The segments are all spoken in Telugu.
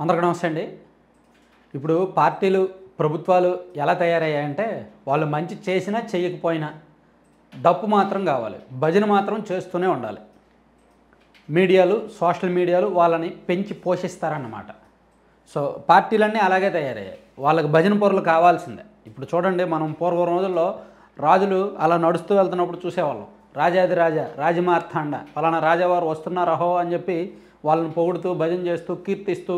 అందరికీ నమస్తే అండి. ఇప్పుడు పార్టీలు, ప్రభుత్వాలు ఎలా తయారయ్యాయంటే వాళ్ళు మంచి చేసినా చేయకపోయినా డప్పు మాత్రం కావాలి, భజన మాత్రం చేస్తూనే ఉండాలి. మీడియాలు, సోషల్ మీడియాలు వాళ్ళని పెంచి పోషిస్తారన్నమాట. సో పార్టీలన్నీ అలాగే తయారయ్యాయి. వాళ్ళకి భజన పరులు కావాల్సిందే. ఇప్పుడు చూడండి, మనం పూర్వ రోజుల్లో రాజులు అలా నడుస్తూ వెళ్తున్నప్పుడు చూసేవాళ్ళం. రాజాది రాజా, రాజమార్తాండ, పలానా రాజావారు వస్తున్నారు అహో అని చెప్పి వాళ్ళని పొగుడుతూ, భజన చేస్తూ, కీర్తిస్తూ,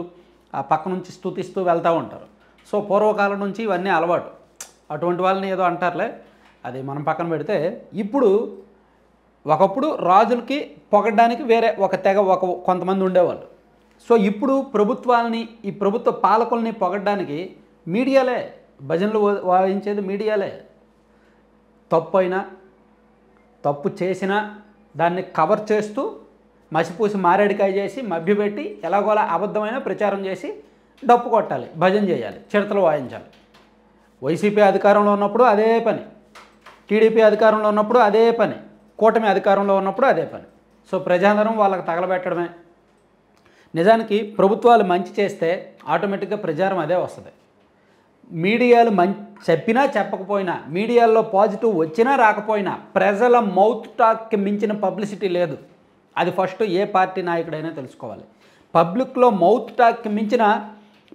ఆ పక్క నుంచి స్తుతిస్తూ వెళ్తూ ఉంటారు. సో పూర్వకాలం నుంచి ఇవన్నీ అలవాటు. అటువంటి వాళ్ళని ఏదో అంటారులే, అది మనం పక్కన పెడితే, ఇప్పుడు ఒకప్పుడు రాజులకి పొగడ్డానికి వేరే ఒక తెగ కొంతమంది ఉండేవాళ్ళు. సో ఇప్పుడు ప్రభుత్వాలని, ఈ ప్రభుత్వ పాలకుల్ని పొగడ్డానికి మీడియాలే, భజనలు వాయించేది మీడియాలే. తప్పు అయినా, తప్పు చేసినా దాన్ని కవర్ చేస్తూ మసిపూసి మారేడికాయ చేసి మభ్యపెట్టి ఎలాగోలా అబద్ధమైన ప్రచారం చేసి డప్పు కొట్టాలి, భజన చేయాలి, చిడతలు వాయించాలి. వైసీపీ అధికారంలో ఉన్నప్పుడు అదే పని, టీడీపీ అధికారంలో ఉన్నప్పుడు అదే పని, కూటమి అధికారంలో ఉన్నప్పుడు అదే పని. సో ప్రజాధనం వాళ్ళకి తగలబెట్టడమే. నిజానికి ప్రభుత్వాలు మంచి చేస్తే ఆటోమేటిక్గా ప్రచారం అదే వస్తుంది. మీడియాలు చెప్పినా చెప్పకపోయినా, మీడియాల్లో పాజిటివ్ వచ్చినా రాకపోయినా ప్రజల మౌత్ టాక్కి మించిన పబ్లిసిటీ లేదు. అది ఫస్ట్ ఏ పార్టీ నాయకుడైనా తెలుసుకోవాలి. పబ్లిక్లో మౌత్ టాక్కి మించిన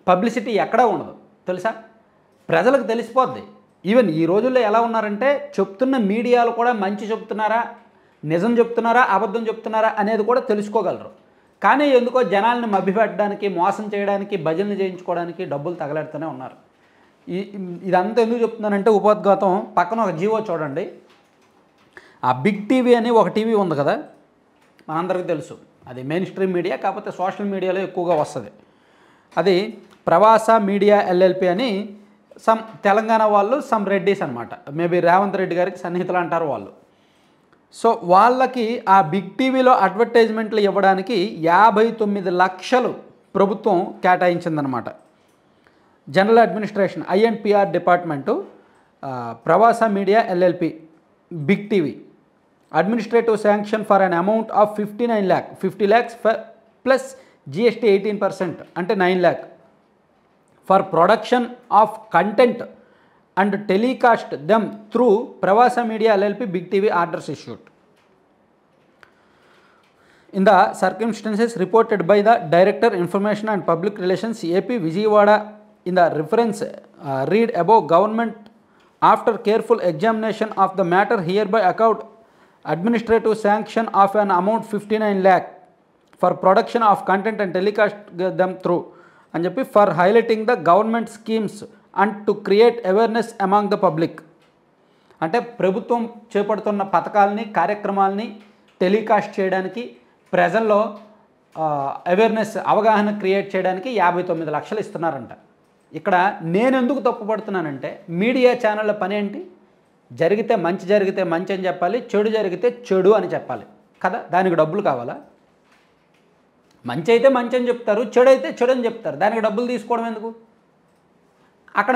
పబ్లిసిటీ ఎక్కడా ఉండదు తెలుసా. ప్రజలకు తెలిసిపోద్ది. ఈవెన్ ఈ రోజుల్లో ఎలా ఉన్నారంటే, చెప్తున్న మీడియాలు కూడా మంచి చెప్తున్నారా, నిజం చెప్తున్నారా, అబద్ధం చెప్తున్నారా అనేది కూడా తెలుసుకోగలరు. కానీ ఎందుకో జనాల్ని మభ్యపెట్టడానికి, మోసం చేయడానికి, భజనలు చేయించుకోవడానికి డబ్బులు తగలెడుతూనే ఉన్నారు. ఇదంతా ఎందుకు చెప్తున్నానంటే, ఉపోద్ఘాతం పక్కన ఒక జీవో చూడండి. ఆ బిగ్ టీవీ అని ఒక టీవీ ఉంది కదా, మనందరికీ తెలుసు. అది మెయిన్ స్ట్రీమ్ మీడియా, కాకపోతే సోషల్ మీడియాలో ఎక్కువగా వస్తుంది. అది ప్రవాస మీడియా ఎల్ఎల్పి అని సమ్ తెలంగాణ వాళ్ళు, సమ్ రెడ్డిస్ అనమాట. మేబీ రేవంత్ రెడ్డి గారికి సన్నిహితులు అంటారు వాళ్ళు. సో వాళ్ళకి ఆ బిగ్ టీవీలో అడ్వర్టైజ్మెంట్లు ఇవ్వడానికి 59 లక్షలు ప్రభుత్వం కేటాయించిందనమాట. General administration I and PR department, Pravasa media LLP, big TV, administrative sanction for an amount of 59 lakh, 50 lakhs plus GST 18%, అంటే 9 lakh for production of content and telecast them through Pravasa media LLP big TV orders issued in the circumstances reported by the director information and public relations AP Vijayawada. In the reference read above, government after careful examination of the matter hereby account administrative sanction of an amount 59 lakh for production of content and telecast them through అని చెప్పి for highlighting the government schemes and to create awareness among the public. అంటే ప్రభుత్వం చేపడుతున్న పథకాలని, కార్యక్రమాలని టెలికాస్ట్ చేయడానికి, ప్రజల్లో అవేర్నెస్, అవగాహన క్రియేట్ చేయడానికి 59 లక్షలు ఇస్తున్నారంట. ఇక్కడ నేను ఎందుకు తప్పుపడుతున్నానంటే, మీడియా ఛానళ్ళ పని ఏంటి? జరిగితే మంచి అని చెప్పాలి, చెడు జరిగితే చెడు అని చెప్పాలి కదా. దానికి డబ్బులు కావాలా? మంచి అయితే మంచి అని చెప్తారు, చెడు అయితే చెడు అని చెప్తారు. దానికి డబ్బులు తీసుకోవడం ఎందుకు? అక్కడ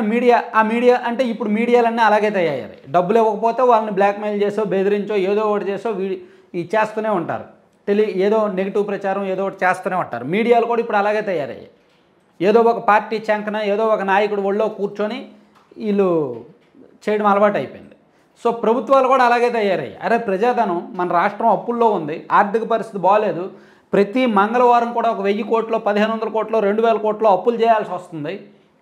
ఆ మీడియా అంటే ఇప్పుడు మీడియాలన్నీ అలాగే తయారయ్యాయి. డబ్బులు ఇవ్వకపోతే వాళ్ళని బ్లాక్మెయిల్ చేసో, బెదిరించో, ఏదో ఒకటి చేసో చేస్తూనే ఉంటారు. ఏదో నెగిటివ్ ప్రచారం ఏదో ఒకటి చేస్తూనే ఉంటారు. మీడియాలు కూడా ఇప్పుడు అలాగే తయారయ్యాయి. ఏదో ఒక పార్టీ చంకన, ఏదో ఒక నాయకుడు ఒళ్ళో కూర్చొని వీళ్ళు చేయడం అలవాటు అయిపోయింది. సో ప్రభుత్వాలు కూడా అలాగే తయారయ్యాయి. అరే ప్రజాధనం, మన రాష్ట్రం అప్పుల్లో ఉంది, ఆర్థిక పరిస్థితి బాగోలేదు, ప్రతి మంగళవారం కూడా ఒక 1000 కోట్లు, 1500 కోట్లు, 2000 కోట్లు అప్పులు చేయాల్సి వస్తుంది.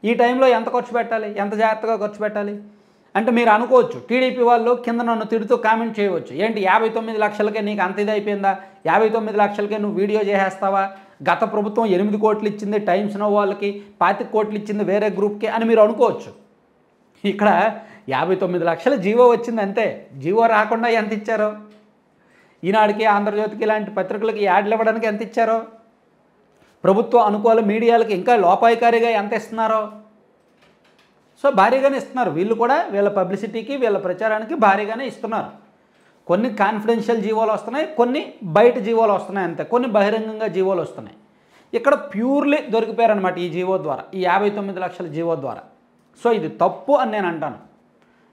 ఈ టైంలో ఎంత ఖర్చు పెట్టాలి, ఎంత జాగ్రత్తగా ఖర్చు పెట్టాలి అంటే మీరు అనుకోవచ్చు, టీడీపీ వాళ్ళు కింద నన్ను తిడుతూ కామెంట్ చేయవచ్చు, ఏంటి 59 లక్షలకే నీకు అంత ఇది అయిపోయిందా, 59 లక్షలకే నువ్వు వీడియో చేసేస్తావా, గత ప్రభుత్వం 8 కోట్లు ఇచ్చింది టైమ్స్ నో వాళ్ళకి, 25 కోట్లు ఇచ్చింది వేరే గ్రూప్కి అని మీరు అనుకోవచ్చు. ఇక్కడ 59 లక్షల జీవో వచ్చింది అంతే. జీవో రాకుండా ఎంత ఇచ్చారో, ఈనాడికి, ఆంధ్రజ్యోతికి ఇలాంటి పత్రికలకి యాడ్లు ఇవ్వడానికి ఎంత ఇచ్చారో, ప్రభుత్వ అనుకూల మీడియాలకి ఇంకా లోపాయికారిగా ఎంత ఇస్తున్నారో. సో భారీగానే ఇస్తున్నారు. వీళ్ళు కూడా వీళ్ళ పబ్లిసిటీకి, వీళ్ళ ప్రచారానికి భారీగానే ఇస్తున్నారు. కొన్ని కాన్ఫిడెన్షియల్ జీవోలు వస్తున్నాయి, కొన్ని బయట జీవోలు వస్తున్నాయి అంతే, కొన్ని బహిరంగంగా జీవోలు వస్తున్నాయి. ఇక్కడ ప్యూర్లీ దొరికిపోయారనమాట ఈ జీవో ద్వారా, ఈ 59 లక్షల జీవో ద్వారా. సో ఇది తప్పు అని నేను అంటాను.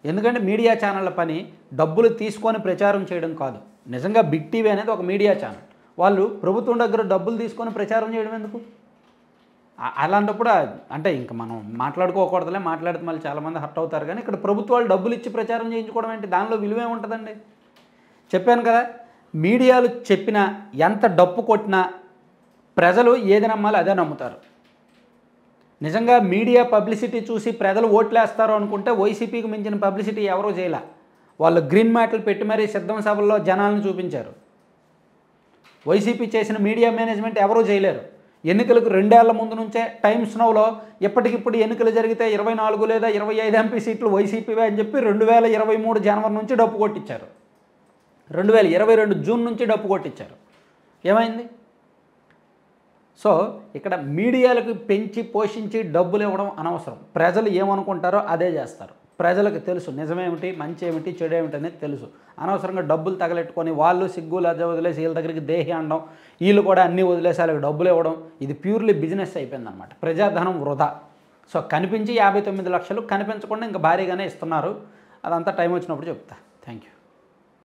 ఎందుకంటే మీడియా ఛానళ్ళ పని డబ్బులు తీసుకొని ప్రచారం చేయడం కాదు. నిజంగా బిగ్ టీవీ అనేది ఒక మీడియా ఛానల్. వాళ్ళు ప్రభుత్వం దగ్గర డబ్బులు తీసుకొని ప్రచారం చేయడం ఎందుకు? అలాంటప్పుడు అంటే ఇంక మనం మాట్లాడుకోకూడదులే, మాట్లాడితే మళ్ళీ చాలామంది హర్ట్ అవుతారు. కానీ ఇక్కడ ప్రభుత్వాలు డబ్బులు ఇచ్చి ప్రచారం చేయించుకోవడం ఏంటి? దానిలో విలువే ఉంటుందండి. చెప్పాను కదా, మీడియాలు చెప్పినా ఎంత డప్పు కొట్టినా ప్రజలు ఏది నమ్మాలో అదే నమ్ముతారు. నిజంగా మీడియా పబ్లిసిటీ చూసి ప్రజలు ఓట్లేస్తారు అనుకుంటే వైసీపీకి మించిన పబ్లిసిటీ ఎవరూ చేయలే. వాళ్ళు గ్రీన్ మ్యాట్లు పెట్టి మరీ సిద్ధం సభల్లో జనాలను చూపించారు. వైసీపీ చేసిన మీడియా మేనేజ్మెంట్ ఎవరూ చేయలేరు. ఎన్నికలకు 2 ఏళ్ల ముందు నుంచే టైమ్స్ నౌలో ఇప్పటికిప్పుడు ఎన్నికలు జరిగితే 24 లేదా 25 ఎంపీ సీట్లు వైసీపీవే అని చెప్పి 2023 జనవరి నుంచి డప్పు కొట్టించారు. 2022 జూన్ నుంచి డప్పు కొట్టించారు. ఏమైంది? సో ఇక్కడ మీడియాలకు పెంచి పోషించి డబ్బులు ఇవ్వడం అనవసరం. ప్రజలు ఏమనుకుంటారో అదే చేస్తారు. ప్రజలకు తెలుసు నిజమేమిటి, మంచి ఏమిటి, చెడు ఏమిటి అనేది తెలుసు. అనవసరంగా డబ్బులు తగలెట్టుకొని వాళ్ళు సిగ్గు లజ్జ వదిలేసి వీళ్ళ దగ్గరికి దేహి అనడం, వీళ్ళు కూడా అన్నీ వదిలేసి వాళ్ళకి డబ్బులు ఇవ్వడం, ఇది ప్యూర్లీ బిజినెస్ అయిపోయిందన్నమాట. ప్రజాధనం వృధా. సో కనిపించి 59 లక్షలు, కనిపించకుండా ఇంకా భారీగానే ఇస్తున్నారు. అదంతా టైం వచ్చినప్పుడు చెప్తా. Thank you.